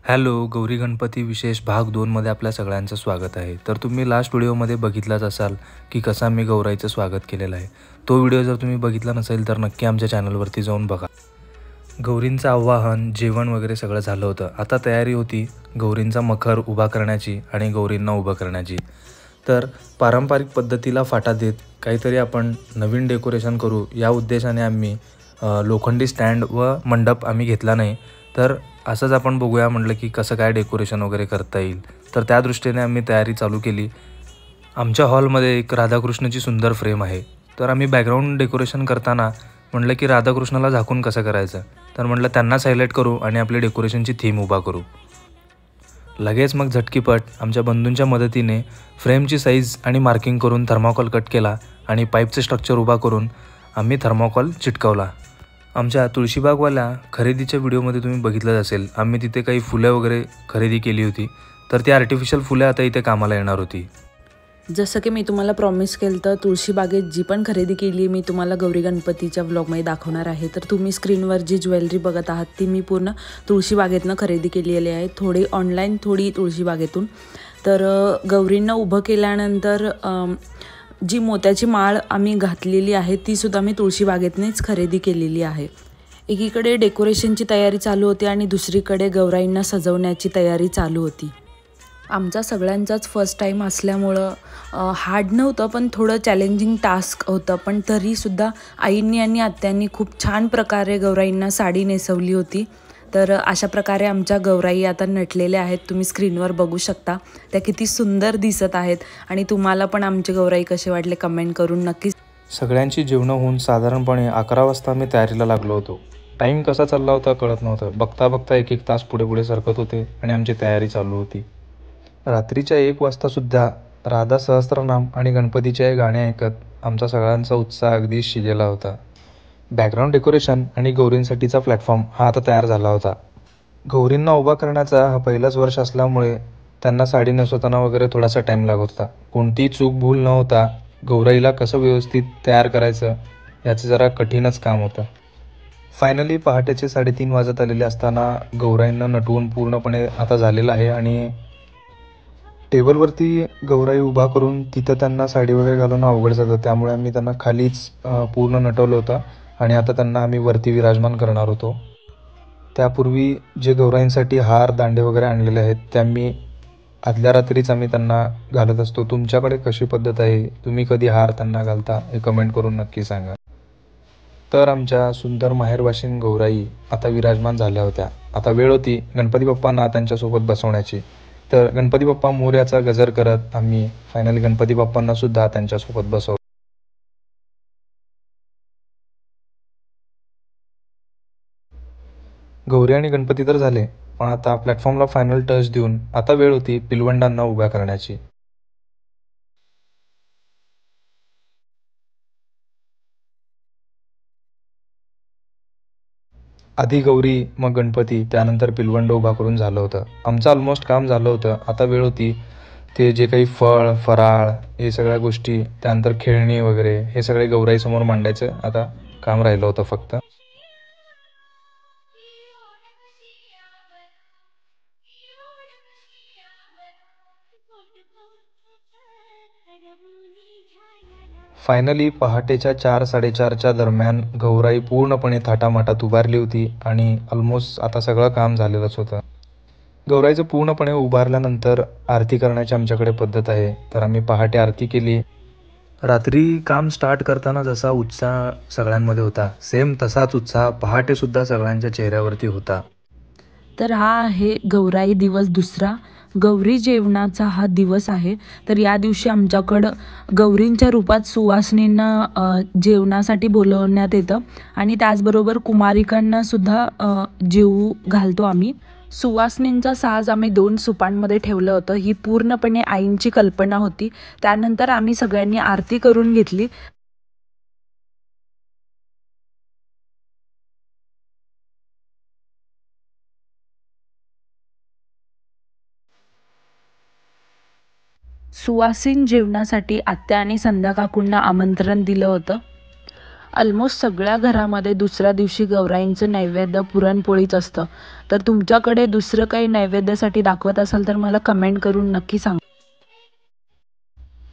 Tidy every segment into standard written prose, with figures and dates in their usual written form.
Hello, Gauri Ganpati विशेष भाग 2 मध्ये आपल्या सगळ्यांचं स्वागत आहे. तर तुम्ही लास्ट व्हिडिओमध्ये बघितलाच असाल की कसा मी गौराईचं स्वागत केलेलं आहे. तो व्हिडिओ जर तुम्ही बघितला नसेल तर नक्की आमच्या चॅनलवरती जाऊन बघा. गौरींचं आवाहन, जेवण वगैरे सगळं झालं होतं. आता तयारी होती गौरींचा मखर उभा करण्याची आणि गौरींना उभं करण्याची. तर पारंपरिक पद्धतीला फाटा देत काहीतरी आपण नवीन डेकोरेशन करू या उद्देशाने आम्ही लोखंडी स्टँड व मंडप आम्ही घेतला नाही. तर असंच आपण बघूया म्हटलं की कसं काय डेकोरेशन वगैरे करता येईल. तर त्या दृष्टीने आम्ही तयारी चालू केली. आमच्या हॉलमध्ये एक राधाकृष्णाची सुंदर फ्रेम आहे. तर आम्ही बॅकग्राऊंड डेकोरेशन करताना म्हटलं की राधाकृष्णाला झाकून कसं करायचं. तर म्हटलं त्यांनाच हायलाईट करू आणि आपली डेकोरेशनची थीम उभा करू. लगेच मग झटकीपट आमच्या बंधूंच्या मदतीने फ्रेमची साईज आणि मार्किंग करून थर्माकोल कट केला आणि पाईपचे स्ट्रक्चर उभा करून आम्ही थर्माकोल चिटकवला. आमच्या तुळशीबागवाल्या खरेदीच्या व्हिडिओमध्ये तुम्ही बघितलंच असेल, आम्ही तिथे काही फुलं वगैरे खरेदी केली होती. तर ती आर्टिफिशियल फुलं आता इथे कामाला येणार होती. जसं की मी तुम्हाला प्रॉमिस केलं तर तुळशीबागेत जी पण खरेदी केली मी तुम्हाला गौरी गणपतीच्या व्लॉगमध्ये दाखवणार आहे. तर तुम्ही स्क्रीनवर जी ज्वेलरी बघत आहात ती मी पूर्ण तुळशीबागेतनं खरेदी केलेली आहे. थोडी ऑनलाईन, थोडी तुळशीबागेतून. तर गौरींना उभं केल्यानंतर जी मोत्याची माळ आम्ही घातलेली आहे तीसुद्धा मी तुळशीबागेतनेच खरेदी केलेली आहे. एकीकडे डेकोरेशनची तयारी चालू होती आणि दुसरीकडे गौराईंना सजवण्याची तयारी चालू होती. आमचा सगळ्यांचाच फर्स्ट टाईम असल्यामुळं हार्ड नव्हतं, पण थोडं चॅलेंजिंग टास्क होतं. पण तरीसुद्धा आईंनी आणि आत्यांनी खूप छान प्रकारे गौराईंना साडी नेसवली होती. तर अशा प्रकारे आमच्या गौराई आता नटलेल्या आहेत. तुम्ही स्क्रीनवर बघू शकता त्या किती सुंदर दिसत आहेत. आणि तुम्हाला पण आमचे गौराई कसे वाटले कमेंट करून नक्की. सगळ्यांची जेवणं होऊन साधारणपणे 11 वाजता आम्ही तयारीला लागलो होतो. टाईम कसा चालला होता कळत नव्हतं. बघता बघता एक एक तास पुढे पुढे सरकत होते आणि आमची तयारी चालू होती. रात्रीच्या 1 वाजतासुद्धा राधा सहस्त्रनाम आणि गणपतीचे गाणे ऐकत आमचा सगळ्यांचा उत्साह अगदी शिजेला होता. बॅकग्राऊंड डेकोरेशन आणि गौरींसाठीचा प्लॅटफॉर्म हा आता तयार झाला होता. गौरींना उभा करण्याचा हा पहिलाच वर्ष असल्यामुळे त्यांना साडी नेसवताना वगैरे थोडासा टाईम लागत होता. कोणतीही चूक भूल न होता गौराईला कसं व्यवस्थित तयार करायचं याचं जरा कठीणच काम होतं. फायनली पहाटेचे 3:30 वाजत आलेले असताना गौराईंना नटवून पूर्णपणे आता झालेलं आहे आणि टेबलवरती गौराई उभा करून तिथं त्यांना साडी वगैरे घालून अवघड जातं. त्यामुळे आम्ही त्यांना खालीच पूर्ण नटवलं होतं आणि आता त्यांना आम्ही वरती विराजमान करणार होतो. त्यापूर्वी जे गौराईंसाठी हार, दांडे वगैरे आणलेले आहेत त्या मी आदल्या रात्रीच आम्ही त्यांना घालत असतो. तुमच्याकडे कशी पद्धत आहे, तुम्ही कधी हार त्यांना घालता हे कमेंट करून नक्की सांगा. तर आमच्या सुंदर माहेरवाशीण गौराई आता विराजमान झाल्या होत्या. आता वेळ होती गणपती बाप्पांना त्यांच्यासोबत बसवण्याची. तर गणपती बाप्पा मोरयाचा गजर करत आम्ही फायनली गणपती बाप्पांना सुद्धा त्यांच्यासोबत बसवलं. गौरी आणि गणपती तर झाले, पण आता प्लॅटफॉर्मला फायनल टच देऊन आता वेळ होती पिलवंडांना उभ्या करण्याची. आधी गौरी, मग गणपती, त्यानंतर पिलवंड उभा करून झालं होतं. आमचं ऑलमोस्ट काम झालं होतं. आता वेळ होती ते जे काही फळ, फराळ हे सगळ्या गोष्टी, त्यानंतर खेळणी वगैरे हे सगळे गौराईसमोर मांडायचं आता काम राहिलं होतं फक्त. फायनली पहाटेच्या 4-4:30च्या दरम्यान गौराई पूर्णपणे थाटामाटात उभारली होती आणि ऑलमोस्ट आता सगळं काम झालेलंच होतं. गौराईचं पूर्णपणे उभारल्यानंतर आरती करण्याची आमच्याकडे पद्धत आहे. तर आम्ही पहाटे आरती केली. रात्री काम स्टार्ट करताना जसा उत्साह सगळ्यांमध्ये होता, सेम तसाच उत्साह पहाटेसुद्धा सगळ्यांच्या चेहऱ्यावरती होता. तर हा आहे गौराई दिवस दुसरा. गौरी जेवणाचा हा दिवस आहे. तर या दिवशी आमच्याकडं गौरींच्या रूपात सुवासिनींना जेवणासाठी बोलवण्यात येतं आणि त्याचबरोबर कुमारिकांना सुद्धा जेवू घालतो आम्ही. सुवासिनींचा साज आम्ही 2 सुपांमध्ये ठेवलं होतं. ही पूर्णपणे आईंची कल्पना होती. त्यानंतर आम्ही सगळ्यांनी आरती करून घेतली. सुवासिन जेवणासाठी आत्या आणि संध्या काकूंना आमंत्रण दिलं होतं. ऑलमोस्ट सगळ्या घरामध्ये दुसऱ्या दिवशी गौराईंचं नैवेद्य पुरणपोळीच असतं. तर तुमच्याकडे दुसरं काही नैवेद्यासाठी दाखवत असाल तर मला कमेंट करून नक्की सांगा.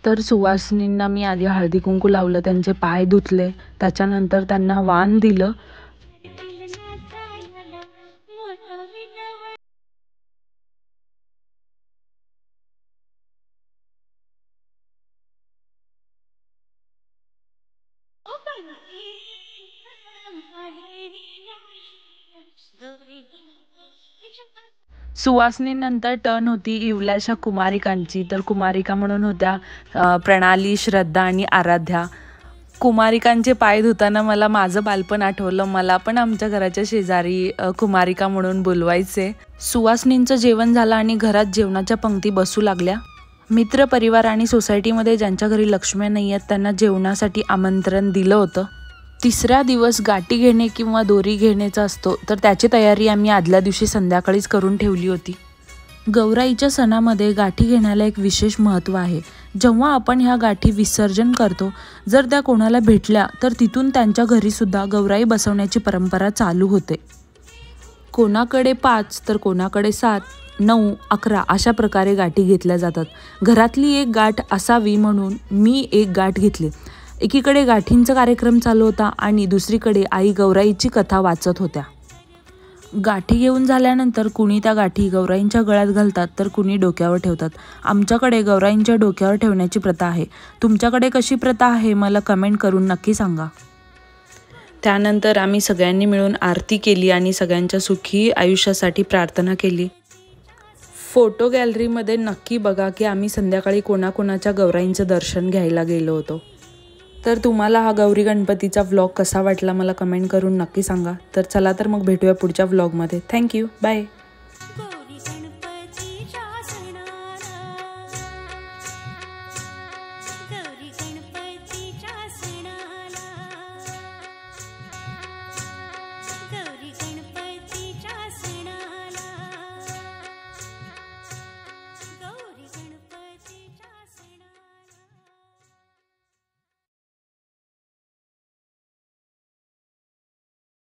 तर सुवासिनींना मी आधी हळदी कुंकू लावलं, त्यांचे पाय धुतले, त्याच्यानंतर त्यांना वाण दिलं. सुवासिनीनंतर टर्न होती इवल्याशा कुमारिकांची. तर कुमारिका म्हणून होत्या प्रणाली, श्रद्धा आणि आराध्या. कुमारिकांचे पाय धुताना मला माझं बालपण आठवलं. मला पण आमच्या घराच्या शेजारी कुमारिका म्हणून बोलवायचे. सुवासिनींचं जेवण झालं आणि घरात जेवणाच्या पंक्ती बसू लागल्या. मित्र परिवार आणि सोसायटीमध्ये ज्यांच्या घरी लक्ष्म्या नाही आहेत त्यांना जेवणासाठी आमंत्रण दिलं होतं. तिसरा दिवस गाठी घेणे किंवा दोरी घेण्याचा असतो, तर त्याची तयारी आम्ही आदल्या दिवशी संध्याकाळीच करून ठेवली होती. गौराईच्या सणामध्ये गाठी घेण्याला एक विशेष महत्त्व आहे. जेव्हा आपण ह्या गाठी विसर्जन करतो, जर त्या कोणाला भेटल्या तर तिथून त्यांच्या घरीसुद्धा गौराई बसवण्याची परंपरा चालू होते. कोणाकडे 5 तर कोणाकडे 7, 9, 11 अशा प्रकारे गाठी घेतल्या जातात. घरातली एक गाठ असावी म्हणून मी एक गाठ घेतली. एकीकडे गाठींचा कार्यक्रम चालू होता आणि दुसरीकडे आई गौराईची कथा वाचत होत्या. गाठी घेऊन झाल्यानंतर कुणी त्या गाठी गौराईंच्या गळ्यात घालतात तर कुणी डोक्यावर ठेवतात. आमच्याकडे गौराईंच्या डोक्यावर ठेवण्याची प्रथा आहे. तुमच्याकडे कशी प्रथा आहे मला कमेंट करून नक्की सांगा. त्यानंतर आम्ही सगळ्यांनी मिळून आरती केली आणि सगळ्यांच्या सुखी आयुष्यासाठी प्रार्थना केली. फोटो गॅलरीमध्ये नक्की बघा की आम्ही संध्याकाळी कोणाकोणाच्या गौराईंचं दर्शन घ्यायला गेलो होतो. तर तुम्हाला हा गौरी गणपतीचा व्लॉग कसा वाटला मला कमेंट करून नक्की सांगा. तर चला तर मग भेटूया पुढच्या व्लॉगमध्ये. थँक्यू. बाय.